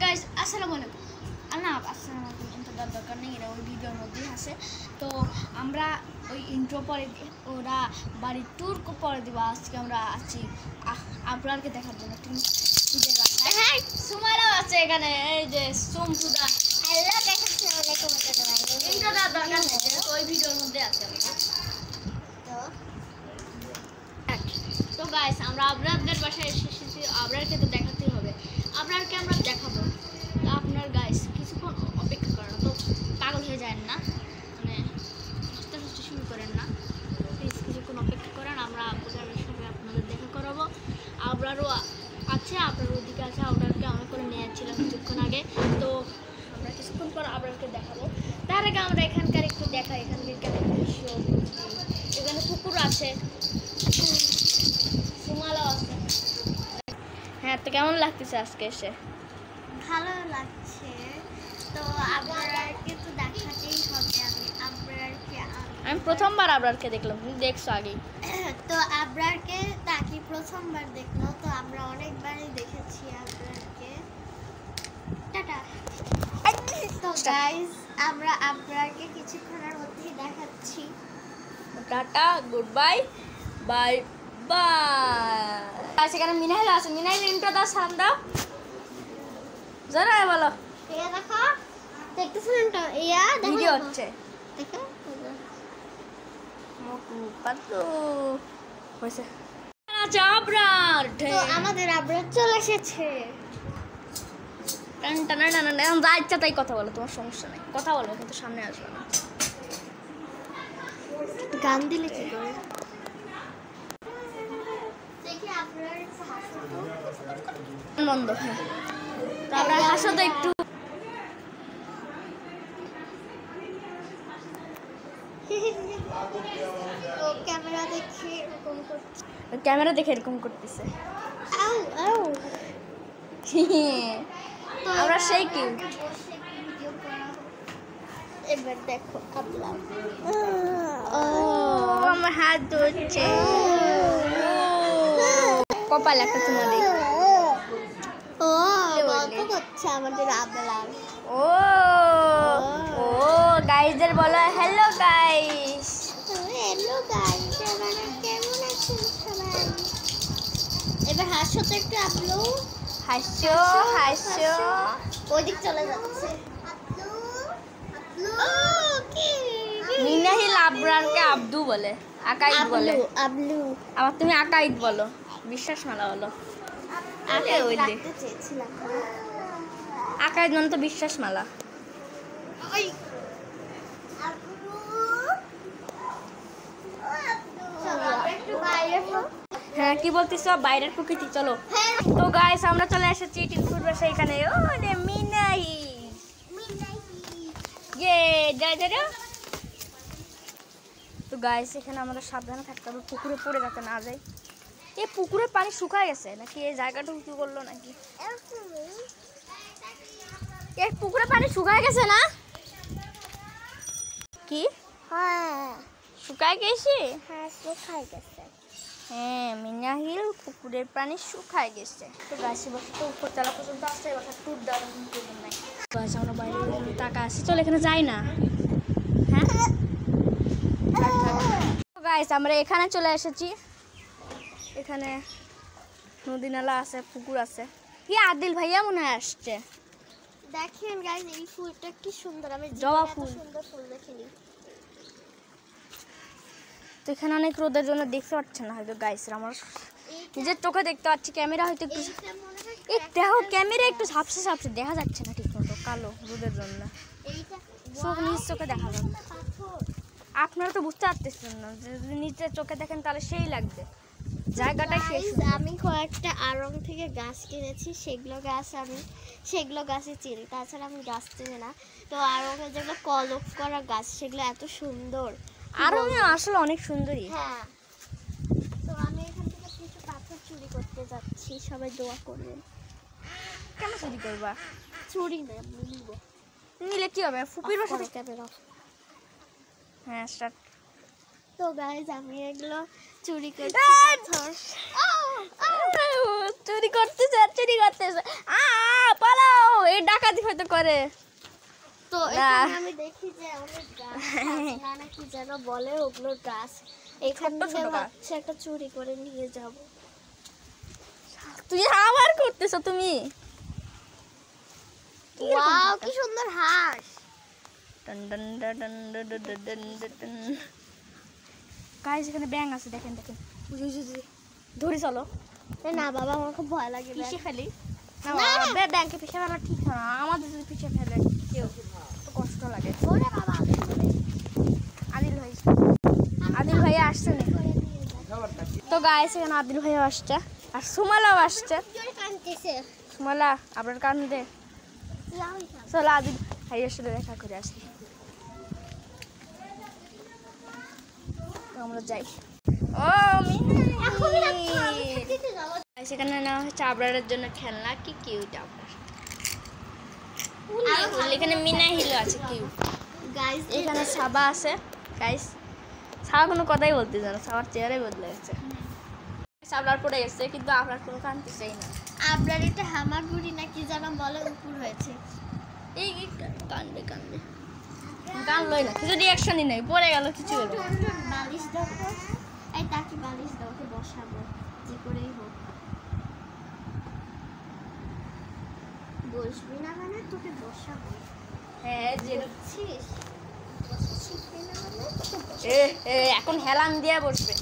Guys আসসালামু আলাইকুম। না আসসালামু আলাইকুম ইন্ট্রো দেওয়ার দরকার নেই, এটা ওই ভিডিওর মধ্যেই আছে। তো আমরা ওই ইন্ট্রো পরে ওরা বাড়ির ট্যুর পরে দেবো। আজকে আমরা আছি আপনারকে দেখার জন্য। হ্যাঁ সুমাইরাও আছে এখানে, এই যে সুমসুদা। হ্যালো আসসালামু আলাইকুম। ইন্ট্রো দেওয়ার দরকার নেই, তো ওই ভিডিওর মধ্যে আছে। তো গাইস আমরা আপনাদের বাসায় এসেছি, আপনারকে তো দেখাতেই হবে। আপনারকে আমরা দেখাবো, তো আপনার গাইস কিছুক্ষণ অপেক্ষা করেন, তো পাগল হয়ে যায় না, মানে হাসতে হাসতে শুরু করেন না, প্লিজ কিছুক্ষণ অপেক্ষা করেন। আমরা আপনাদের সাথে আপনাদের দেখা করাবো। আপনারও আছে, আপনার ওদিকে আছে, আপনারকে অনেক করে নিয়েছিলাম কিছুক্ষণ আগে। তো আমরা কিছুক্ষণ পর আপনাকে দেখাবো। তার আগে আমরা এখানকার একটু দেখাই, এখানকার দৃশ্য। এখানে কুকুর আছে, হ্যাঁ। তো কেমন লাগতেছে আজকে এসে? ভালো লাগছে। তো আবরারকে তো দেখাতেই হবে। আমি প্রথমবার আবরারকে দেখলাম, তুমি দেখছো আগেই? তো আবরারকে তাকে প্রথমবার দেখলো, তো আমরা অনেকবারই দেখেছি আবরারকে। টাটা। তো গাইস আমরা আবরারকে কিছুক্ষণের মধ্যেই দেখাচ্ছি। Tata, good bye, bye bye. সেখানে মিনাইল আছে, মিনাইল ইন্ট্রো দাও, সালাম দাও, জোরে বলো। ইয়া দেখো, দেখতেছেন তো? ইয়া দেখো, ভিডিও হচ্ছে। দেখো মোটু পাতলু হইছে। আচ্ছা আবরার, তো আমাদের আবরার চলে এসেছে। টান টান টান টান। এখন যা ইচ্ছা তাই কথা বলো, তোমার সমস্যা নেই, কথা বলো, কিন্তু সামনে আসবে না। গান দিলে কি করে? দেখি আপনার হাসো তো। বন্ধ, হ্যাঁ। তো আমরা হাসো তো একটু। তো ক্যামেরা দেখে এরকম করছে। ক্যামেরা দেখে এরকম করতেছে। আউ আউ। তো আমরা সেই কিউট। ভিডিও করা হবে। এবার দেখো আপলা। ও আমার হাত ধরছে। কপাল একটা তোমার দিই। ও গল্প করছে আমাদের আবলা। ও ও গাইজদের বলো হ্যালো গাইস। হ্যালো গাইস, আপনারা কেমন আছেন সবাই? এবার হাসো তো একটু আপলু। হাসো হাসো। ওদিক চলে যাচ্ছে। আপলু আপলু। ও কি? মিনাহিল আবরারকে আব্দু বলে, আকাইদ বলে। আবলু আবার তুমি আকাইদ বলো, বিশ্বাস মালা বলো। আকাইদ ওই যে রাখতে চেয়েছিলাম। আকাইদ মানে তো বিশ্বাস মালা। ওই আপলু ও আপলু। চলো একটু বাইরে পড়ো। হ্যাঁ কি বলতেছো? বাইরের প্রকৃতি, চলো। হ্যাঁ তো গাইস আমরা চলে এসেছি টিনফুড বাসা। এখানে ও রে মিনাহি, ইয়ে জয় জয়। তো গাইস এখানে আমাদের সাবধানে থাকতে হবে, পুকুরে পড়ে যাতে না যায়। এই পুকুরের পানি শুকায় গেছে নাকি এই জায়গাটা উঁচু করলো নাকি? এই পুকুরে পানি শুকায় গেছে না কি? হ্যাঁ শুকায় গেছে। হ্যাঁ শুকায় গেছে। হ্যাঁ মিনাহিল পুকুরের পানি শুকায় গেছে। তো গাছ বসে তো উপরতলা পর্যন্ত আসছে, এবার ট্যুর দেওয়ার প্রয়োজন নাই। গাছ আমরা বাইরে টাকা আসি, চলো এখানে যাই না। হ্যাঁ গাইস আমরা এখানে চলে এসেছি। এখানে নদী নালা আছে, পুকুর আছে। কি আদিল ভাইয়া মনে হয় আসছে। দেখেন গাইস এই ফুলটা কি সুন্দর, আমি জবা জীবনে এত ফুল। সুন্দর ফুল দেখিনি। তো এখানে অনেক রোদের জন্য দেখতে পাচ্ছেন না হয়তো গাইসরা, আমার নিজের চোখে দেখতে পাচ্ছি। ক্যামেরা হয়তো একটু এইটা মনে হয় এই দেখো ক্যামেরা একটু ঝাপসে ঝাপসে দেখা যাচ্ছে না ঠিক মতো, কালো রোদের জন্য এইটা চোখ নিজ চোখে দেখা যাবে। পাথর। আপনারা তো বুঝতে পারতেছেন না, যদি নিজের চোখে দেখেন তাহলে সেই লাগবে, জায়গাটাই সেই Guys, সুন্দর। আমি কয়েকটা আড়ং থেকে গাছ কিনেছি, সেগুলো গাছে চিনি, তাছাড়া আমি গাছ চিনি না। তো আড়ঙে যেগুলো কলপ করা গাছ সেগুলো এত সুন্দর। আর আসলে অনেক সুন্দরী। হ্যাঁ, তো আমি এখান থেকে কিছু পাথর চুরি করতে যাচ্ছি, সবাই দোয়া করবেন। কেন চুরি করবা? চুরি না, নিব। নিলে কি হবে? ফুপির বাসা থেকে। ক্যামেরা। হ্যাঁ স্টার্ট। তো গাইজ আমি এগুলো চুরি করছি পাথর। চুরি করতেছে, চুরি করতেছে। পালাও, এই ডাকাতি হয়তো করে। তো এখানে আমি দেখি যে অনেক গাছ নানা কি যেন বলে ওগুলো গাছ এখান ছোট থেকে ছোট গাছ। ভাবছি একটা চুরি করে নিয়ে যাব। তুই আবার করতেছো তুমি? ওয়াও কি সুন্দর হাঁস। গাইস এখানে ব্যাঙ আছে, দেখেন দেখেন। ধরে চলো। না বাবা আমার খুব ভয় লাগে। পিষে ফেলি না, না, না। ব্যাংকে পিষে ফেলা ঠিক না, আমাদের যদি পিষে ফেলে কেউ তো কষ্ট লাগে। ওরে বাবা আদিল ভাই আসছে না। তো গাইস এখানে আদিল ভাইও আসছে আর সুমালাও আসছে। জোরে কাঁদতেছে। সুমালা আপনার কান দে, চলো আদিল ভাইয়ের সাথে দেখা করে আসি। তো আমরা যাই। ও সেখানে নেওয়া হচ্ছে আবরারের জন্য খেলনা। কি কিউট আবরার। আর এখানে মিনা হিলো আছে কিউট। গাইস এখানে সাবা আছে। গাইস সাবা কোনো কথাই বলতে জানো, সাবার চেহারাই বদলে গেছে। সাবলার পড়ে গেছে কিন্তু আপনার কোনো কানতেছেই না। আপনার এটা হামাগুড়ি না কি যেন বলে উপর হয়েছে। এই কানবে কানবে কানলই না, কিছু রিয়াকশনই নাই, পড়ে গেল কিছু হলো। বালিশ দাও তো। এই তাকে বালিশ দাও, ওকে বসাবো যে করেই হোক। বসবি না মানে তোকে বসাবো। হ্যাঁ যে বুঝছিস? বসা শিখবি না মানে তোকে বসাবো। এখন হেলান দিয়ে বসবে।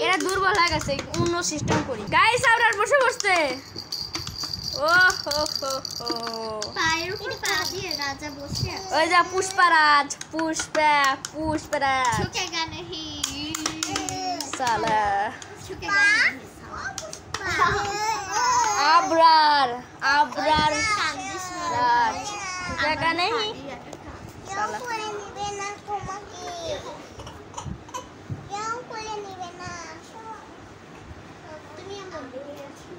এরা দুর্বল হয়ে গেছে, অন্য সিস্টেম করি। গাইস আমরা বসে বসতে। ও হো হো হো, পায়ের উপর পা দিয়ে রাজা বসে আছে। ওই যা পুষ্পারাজ, পুষ্পরাজ ঝুঁকে গানে হি সালা ঝুঁকে গানে আবরার কান্দিস না রাজ জায়গা নেই সালা। তুমি আমার বলে আছো।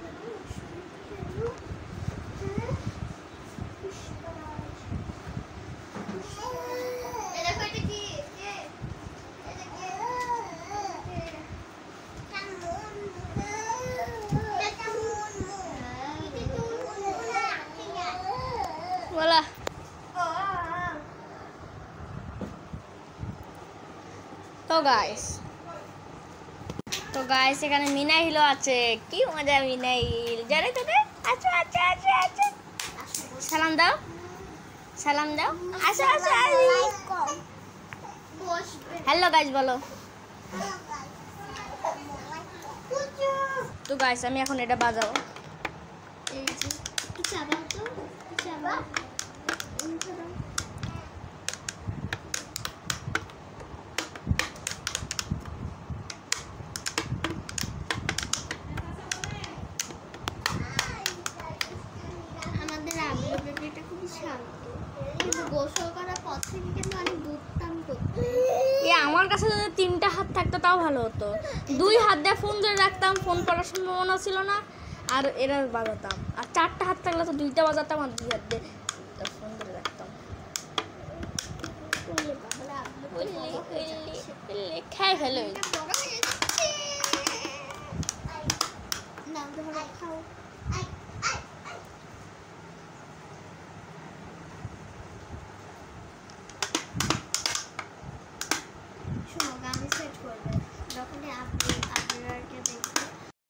দেখো এটা কি? বলা তো গাইস এখানে মিনাইল আছে। কি মজা মিনাইল, জানে তো? আচ্ছা আচ্ছা আচ্ছা আচ্ছা, সালাম দাও আচ্ছা আচ্ছা। হ্যালো গাইস বলো। তো গাইস আমি এখন এটা বাজাবো। এই যে একটু চাবাও তো, একটু চাবাও। আমাদের আবলু বেবিটা খুবই শান্ত, কিন্তু গোসল করার পর থেকে কিন্তু অনেক দুধটাম করতে। আমার কাছে যদি 3টা হাত থাকতো তাও ভালো হতো। 2 হাত দিয়ে ফোন ধরে রাখতাম, ফোন করার সম্ভাবনা ছিল না, আর এরা বাজাতাম। আর 4টা হাত থাকলে তো 2টা বাজাতাম আর 2 হাত দিয়ে ফোন ধরে রাখতাম। খাই ফেলে